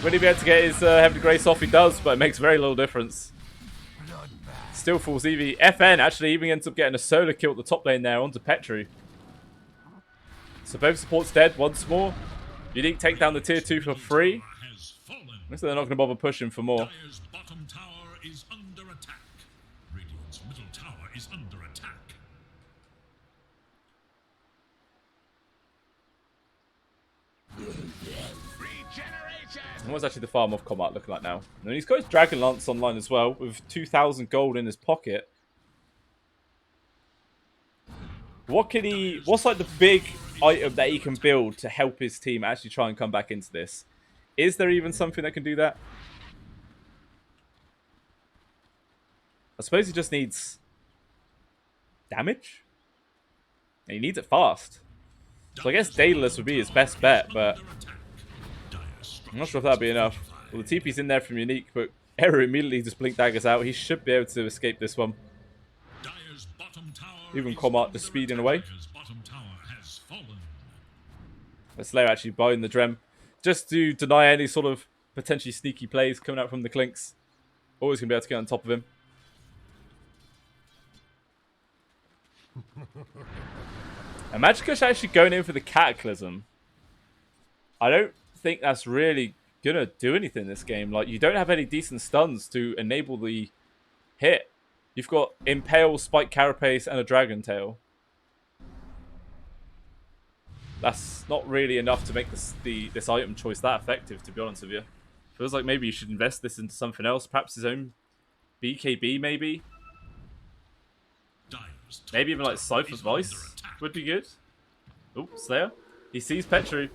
[SPEAKER 1] Will he be able to get his Heavenly Grace off? He does, but it makes very little difference. Still falls Eevee. FN actually even ends up getting a solo kill at the top lane there onto Petru. So both supports dead once more. Unique take down the tier 2 for free. Looks like they're not going to bother pushing for more.
[SPEAKER 2] Dire's bottom tower is under attack. Radiant's middle tower is under attack.
[SPEAKER 1] And what's actually the farm off combat looking like now? And he's got his Dragon Lance online as well, with 2,000 gold in his pocket. What can he... What's like the big item that he can build to help his team actually try and come back into this? Is there even something that can do that? I suppose he just needs damage? And he needs it fast. So I guess Daedalus would be his best bet, but I'm not sure if that'd be enough. Well, the TP's in there from Unique, but Eru immediately just blink daggers out. He should be able to escape this one. Even Comart just speeding away. But Slayer actually buying the Drem, just to deny any sort of potentially sneaky plays coming out from the Clinks. Always going to be able to get on top of him. And Magickush actually going in for the Cataclysm. I don't think that's really going to do anything in this game. Like, you don't have any decent stuns to enable the hit. You've got Impale, Spike Carapace, and a Dragon Tail. That's not really enough to make this item choice that effective, to be honest with you. Feels like maybe you should invest this into something else. Perhaps his own BKB, maybe? Maybe even like Cypher's Voice would be good. Oh, Slayer. He sees Petru.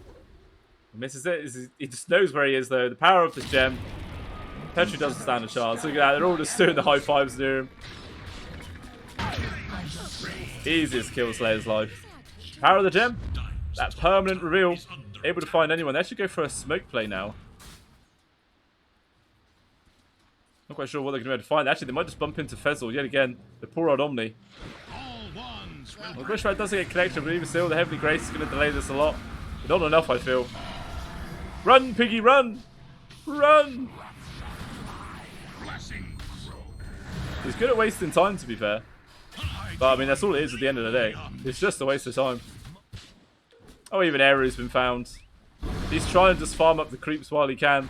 [SPEAKER 1] He misses it. He just knows where he is, though. The power of this gem. Petru doesn't stand a chance. Look at that. They're all just doing the high fives near him. Easiest kill Slayer's life. Power of the gem. That permanent reveal. Able to find anyone. They should go for a smoke play now. Not quite sure what they're going to be able to find. Actually, they might just bump into Fezor yet again. The poor old Omni. Well, Bushrat doesn't get connected, but even still, the Heavenly Grace is going to delay this a lot. But not enough, I feel. Run, Piggy, run! Run! He's good at wasting time, to be fair. But, I mean, that's all it is at the end of the day. It's just a waste of time. Oh, even Eru's been found. He's trying to just farm up the creeps while he can.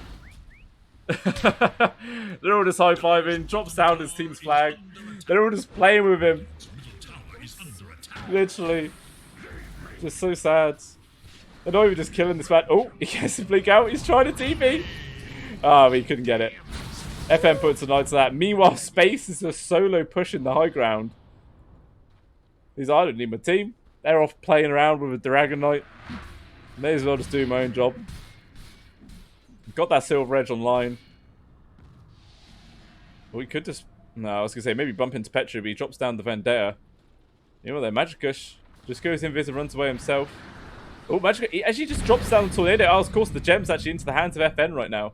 [SPEAKER 1] They're all just high-fiving, drops down his team's flag. They're all just playing with him. Literally. Just so sad. They're not even just killing this man. Oh, he gets to blink out. He's trying to TP. Oh, he couldn't get it. FN puts a knight to that. Meanwhile, Space is a solo pushing the high ground. He's like, I don't need my team. They're off playing around with a Dragon Knight. May as well just do my own job. Got that Silver Edge online. We could just... No, I was going to say, maybe bump into Petru, but he drops down the Vendetta. You know what, there, Magicus just goes invis and runs away himself. Oh, Magicus, he actually just drops down the Tornado. Oh, of course, the gem's actually into the hands of FN right now.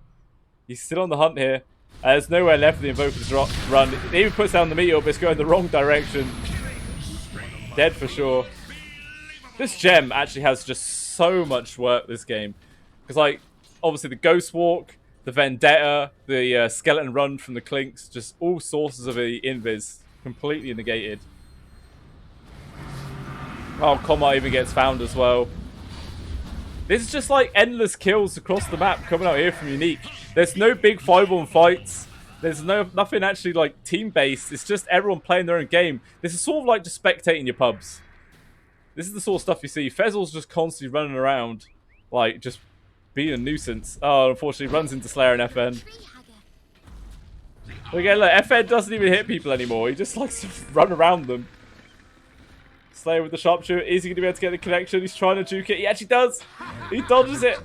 [SPEAKER 1] He's still on the hunt here. There's nowhere left for the Invoker's run. He even puts down the Meteor, but it's going the wrong direction. Dead for sure. This gem actually has just so much work this game. Because, like, obviously the Ghost Walk, the Vendetta, the Skeleton Run from the Clinks, just all sources of the invis completely negated. Oh, Combat even gets found as well. This is just like endless kills across the map coming out here from Unique. There's no big 5-on fights. There's nothing actually like team-based. It's just everyone playing their own game. This is sort of like just spectating your pubs. This is the sort of stuff you see. Fezzel's just constantly running around, like just being a nuisance. Oh, unfortunately, runs into Slayer and FN. Again, look, FN doesn't even hit people anymore. He just likes to run around them. Slayer with the sharpshooter. Is he going to be able to get the connection? He's trying to juke it. He actually does. He dodges it.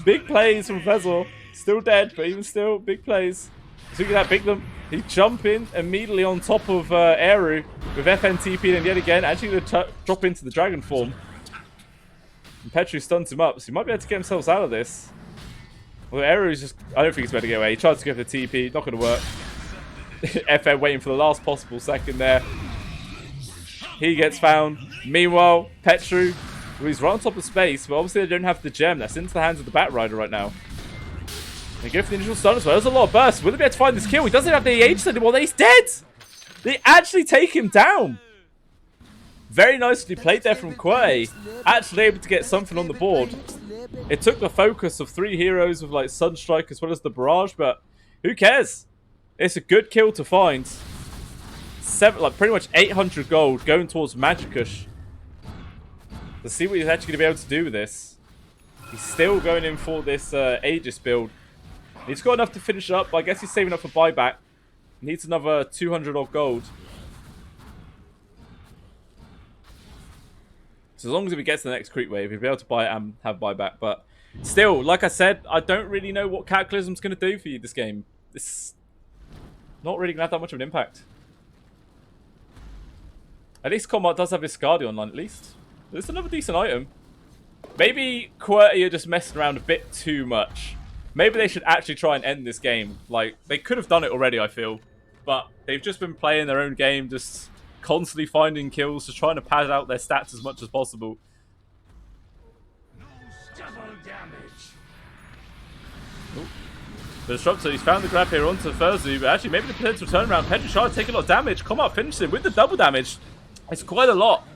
[SPEAKER 1] Big plays from Vezel. Still dead, but even still, big plays. So look at that, big them. He jump in immediately on top of Eru with FN TP and yet again. Actually going to drop into the dragon form. And Petru stuns him up, so he might be able to get themselves out of this. Well, Eru's just... I don't think he's about to get away. He tries to go for the TP. Not going to work. FN waiting for the last possible second there. He gets found. Meanwhile, Petru, he's right on top of Space, but obviously they don't have the gem. That's into the hands of the Bat Rider right now. They go for the initial stun as well. There's a lot of bursts. Will they be able to find this kill? He doesn't have the EH anymore. He's dead! They actually take him down. Very nicely played there from Qwerty. Actually able to get something on the board. It took the focus of 3 heroes with like Sunstrike as well as the Barrage, but who cares? It's a good kill to find. Like pretty much 800 gold going towards Magicus. Let's see what he's actually going to be able to do with this. He's still going in for this Aegis build. He's got enough to finish up, but I guess he's saving up for buyback. Needs another 200 odd gold. So as long as if he gets the next creep wave, he'll be able to buy it and have buyback. But still, like I said, I don't really know what Cataclysm's going to do for you this game. It's not really going to have that much of an impact. At least Combat does have his Scardi online, at least. It's another decent item. Maybe Qwerty are just messing around a bit too much. Maybe they should actually try and end this game. Like, they could have done it already, I feel. But they've just been playing their own game, just constantly finding kills, just trying to pad out their stats as much as possible.
[SPEAKER 3] Double damage.
[SPEAKER 1] The Disruptor, he's found the grab here onto Furzu, but actually maybe the potential turnaround. Petru trying to take a lot of damage. Come up, finish him with the double damage. It's quite a lot.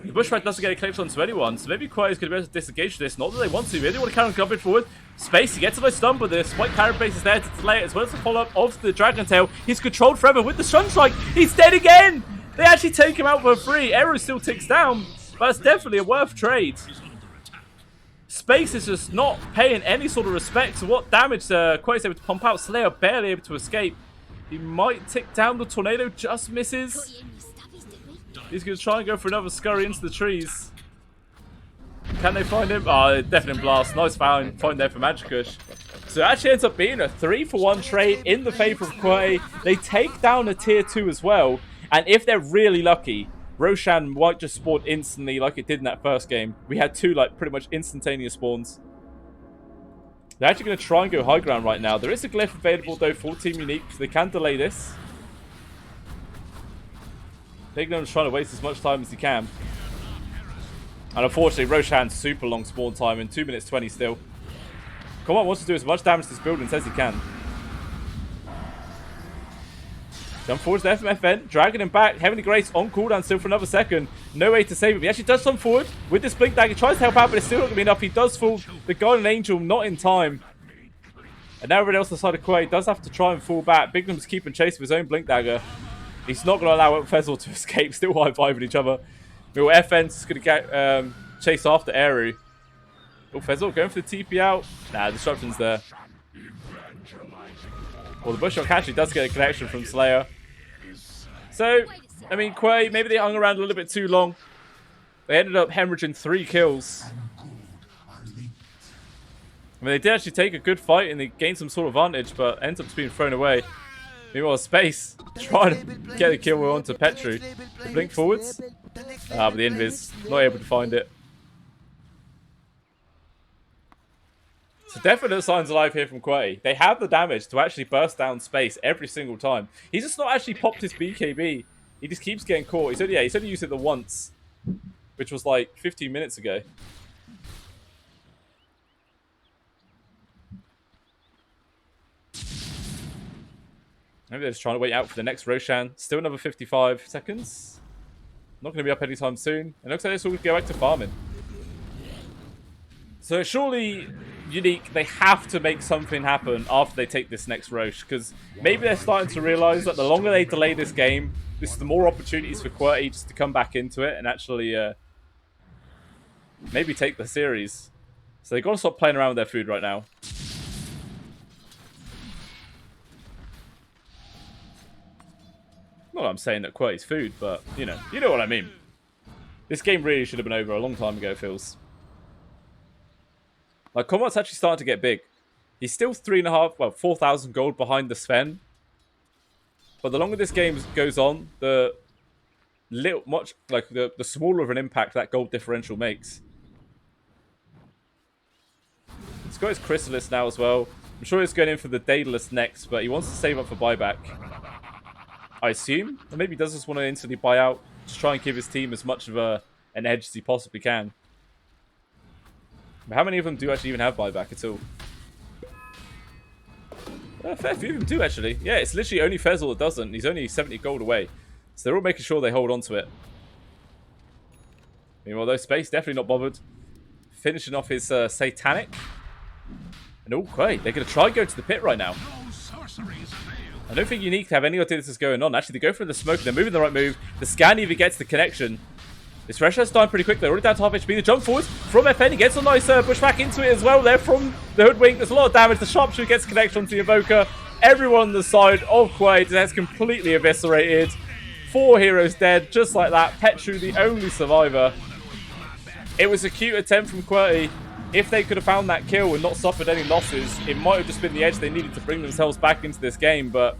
[SPEAKER 1] The Bushwhack doesn't get a clip onto anyone, so maybe Qwerty's going to be able to disengage this. Not that they want to, maybe they want to carry on coverage forward. Space, he gets a nice stun, but this white carapace is there to delay it, as well as the follow-up of the Dragon Tail. He's controlled forever with the Sunstrike. He's dead again! They actually take him out for free. Eru still ticks down, but it's definitely a worth trade. Space is just not paying any sort of respect to what damage Qwerty's able to pump out. Slayer barely able to escape. He might tick down. The Tornado just misses. He's going to try and go for another scurry into the trees. Can they find him? Oh, definitely blast. Nice find there for Magicus. So it actually ends up being a 3-for-1 trade in the favor of Qwerty. They take down a tier 2 as well. And if they're really lucky, Roshan might just spawn instantly like it did in that first game. We had 2 like pretty much instantaneous spawns. They're actually going to try and go high ground right now. There is a glyph available though for Team Unique, so they can delay this. Bignum's trying to waste as much time as he can. And unfortunately, Roshan's super long spawn time in 2 minutes 20 still. Combat wants to do as much damage to this building as he can. Jump forwards there from FN, dragging him back. Heavenly Grace on cooldown still for another second. No way to save him. He actually does come forward with this Blink Dagger. He tries to help out, but it's still not going to be enough. He does fall. The Golden Angel not in time. And now everyone else on the side of Qwerty does have to try and fall back. Bignum's keeping chase with his own Blink Dagger. He's not going to allow Fezzel to escape. Still high-fiving each other. Well, FN's going to get chase after Eru. Oh, Fezzle going for the TP out. Nah, disruption's there. Well, the Bushrock actually does get a connection from Slayer. So, I mean, Quay, maybe they hung around a little bit too long. They ended up hemorrhaging 3 kills. I mean, they did actually take a good fight and they gained some sort of advantage, but ends up just being thrown away. Meanwhile, Space trying to get the kill onto Petru. The blink forwards. But the Invis not able to find it. So definite signs of life here from Qwerty. They have the damage to actually burst down Space every single time. He's just not actually popped his BKB. He just keeps getting caught. He's only used it the once, which was like 15 minutes ago. Maybe they're just trying to wait out for the next Roshan. Still another 55 seconds. Not going to be up anytime soon. It looks like this will go back to farming. So surely, Unique, they have to make something happen after they take this next Rosh. Because maybe they're starting to realise that the longer they delay this game, this is the more opportunities for Qwerty just to come back into it and actually maybe take the series. So they've got to stop playing around with their food right now. Not that I'm saying that Qwerty's food, but, you know what I mean. This game really should have been over a long time ago, it feels. Like, Combat's actually starting to get big. He's still 4,000 gold behind the Sven. But the longer this game goes on, the smaller of an impact that gold differential makes. He's got his Chrysalis now as well. I'm sure he's going in for the Daedalus next, but he wants to save up for buyback. I assume. Or maybe he does just want to instantly buy out. Just try and give his team as much of an edge as he possibly can. But how many of them do actually even have buyback at all? A fair few of them do, actually. Yeah, it's literally only Fezzle that doesn't. He's only 70 gold away. So they're all making sure they hold on to it. Meanwhile, though, Space definitely not bothered. Finishing off his Satanic. And okay, they're going to try and go to the pit right now. I don't think Unique have any idea this is going on. Actually, they go for the smoke. They're moving the right move. The scan even gets the connection. This Resha's dying pretty quick. They're already down to half HP. The jump forward from FN. He gets a nice push back into it as well there from the Hoodwink. There's a lot of damage. The Sharpshooter gets connection onto the Evoker. Everyone on the side of Qwerty that's completely eviscerated. 4 heroes dead, just like that. Petru, the only survivor. It was a cute attempt from Qwerty. If they could have found that kill and not suffered any losses, it might have just been the edge they needed to bring themselves back into this game, but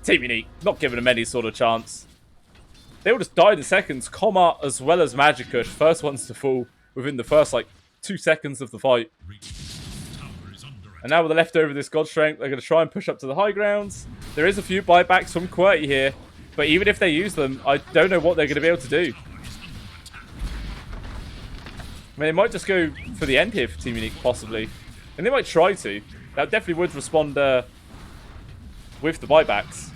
[SPEAKER 1] Team Unique, not giving them any sort of chance. They all just died in seconds. Comma as well as Magikush, first ones to fall within the first, 2 seconds of the fight. And now with the leftover of this God Strength, they're going to try and push up to the high grounds. There is a few buybacks from Qwerty here, but even if they use them, I don't know what they're going to be able to do. I mean, they might just go for the end here for Team Unique, possibly. And they might try to. That definitely would respond with the buybacks.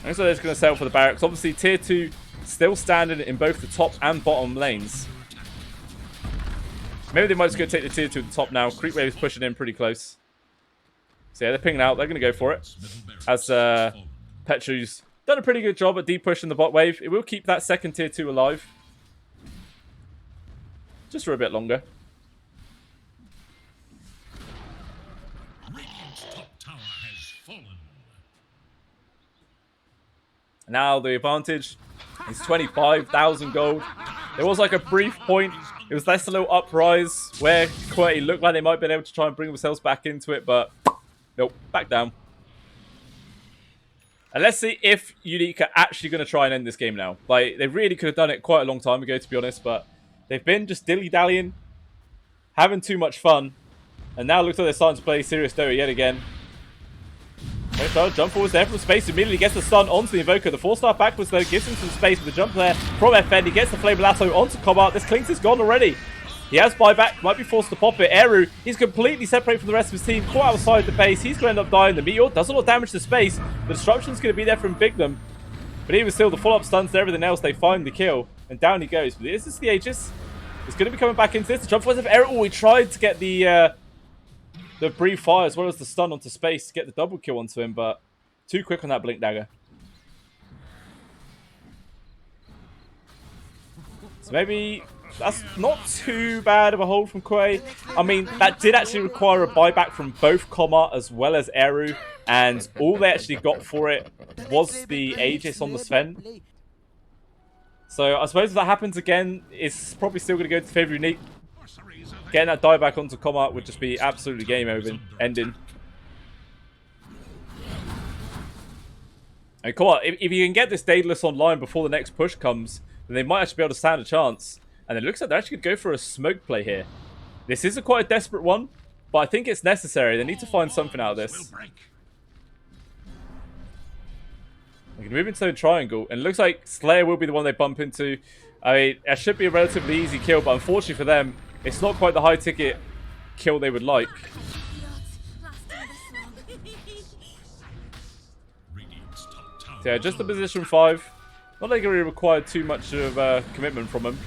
[SPEAKER 1] And so they're just going to settle for the barracks. Obviously, Tier 2 still standing in both the top and bottom lanes. Maybe they might just go take the Tier 2 at the top now. Creep Wave is pushing in pretty close. So yeah, they're pinging out. They're going to go for it. As Petru's done a pretty good job at deep pushing the bot wave. It will keep that second Tier 2 alive. Just for a bit longer. Now the advantage is 25,000 gold. There was a brief point. It was less a little uprise where Qwerty looked like they might have been able to try and bring themselves back into it, but nope, back down. And let's see if Unique are actually going to try and end this game now. They really could have done it quite a long time ago, to be honest, but they've been just dilly-dallying, having too much fun, and now looks like they're starting to play serious Dota yet again. Jump forwards there from Space, immediately gets the stun onto the Invoker. The 4-star backwards though gives him some space with the jump there from FN. He gets the Flame Lasso onto Combat. This Clinks is gone already. He has buyback, might be forced to pop it. Eru, he's completely separated from the rest of his team, caught outside the base. He's going to end up dying. The Meteor does a lot of damage to Space. The disruption's going to be there from Bignum. But even still, the follow-up stuns to everything else, they find the kill. And down he goes. But is this the Aegis? He's going to be coming back into this. The jump forwards of Eru. Oh, he tried to get the Breathe Fire as well as the stun onto Space to get the double kill onto him, but too quick on that Blink Dagger. So maybe That's not too bad of a hold from Quay. I mean, that did actually require a buyback from both Comma as well as Eru, and all they actually got for it was the Aegis on the Sven. So I suppose if that happens again, it's probably still going to go to favor Unique. Getting that dieback onto Comma would just be absolutely game over, ending. And come on, if you can get this Daedalus online before the next push comes, then they might actually be able to stand a chance. And it looks like they're actually going to go for a smoke play here. This is quite a desperate one, but I think it's necessary. They need to find something out of this. They can move into a triangle, and it looks like Slayer will be the one they bump into. I mean, it should be a relatively easy kill, but unfortunately for them, it's not quite the high-ticket kill they would like. So yeah, just the position 5. Not like it really required too much of commitment from him.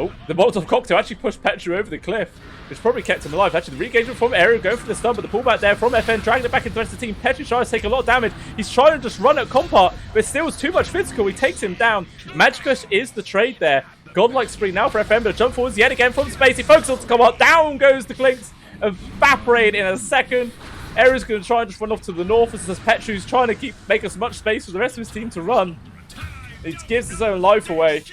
[SPEAKER 1] Oh, the Molotov cocktail actually pushed Petru over the cliff, which probably kept him alive. Actually, the re-engagement from Eru, going for the stun, but the pullback there from FN, dragging it back into the rest of the team. Petru trying to take a lot of damage. He's trying to just run at Compart, but still is too much physical. He takes him down. Magicus is the trade there. Godlike spree now for FM, but jump forwards yet again from space. He focuses on to Compart. Down goes the Clinks, evaporate in a second. Eru's going to try and just run off to the north as Petru's trying to make as much space for the rest of his team to run. He gives his own life away.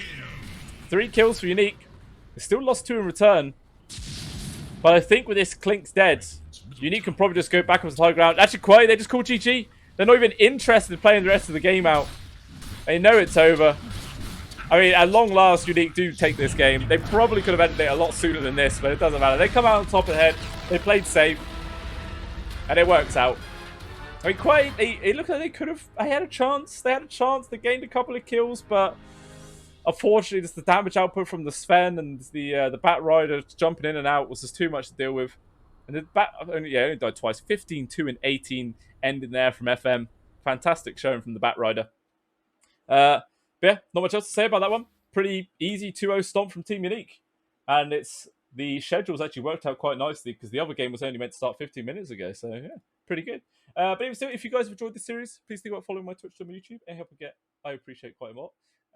[SPEAKER 1] 3 kills for Unique. They still lost 2 in return. But I think with this Clink's dead, Unique can probably just go back on the high ground. Actually, Qwerty, they just call GG. They're not even interested in playing the rest of the game out. They know it's over. I mean, at long last, Unique do take this game. They probably could have ended it a lot sooner than this, but it doesn't matter. They come out on top of the head. They played safe. And it works out. I mean, Qwerty, it looked like they could have... They had a chance. They had a chance. They gained a couple of kills, but... Unfortunately, just the damage output from the Sven and the Bat Rider jumping in and out was just too much to deal with. And the Bat only died twice. 15, 2, and 18 ending there from FM. Fantastic showing from the Bat Rider. But yeah, not much else to say about that one. Pretty easy 2-0 stomp from Team Unique. And the schedule's actually worked out quite nicely because the other game was only meant to start 15 minutes ago. So yeah, pretty good. But if you guys have enjoyed this series, please think about following my Twitch and my YouTube. It helps me get, I appreciate quite a lot.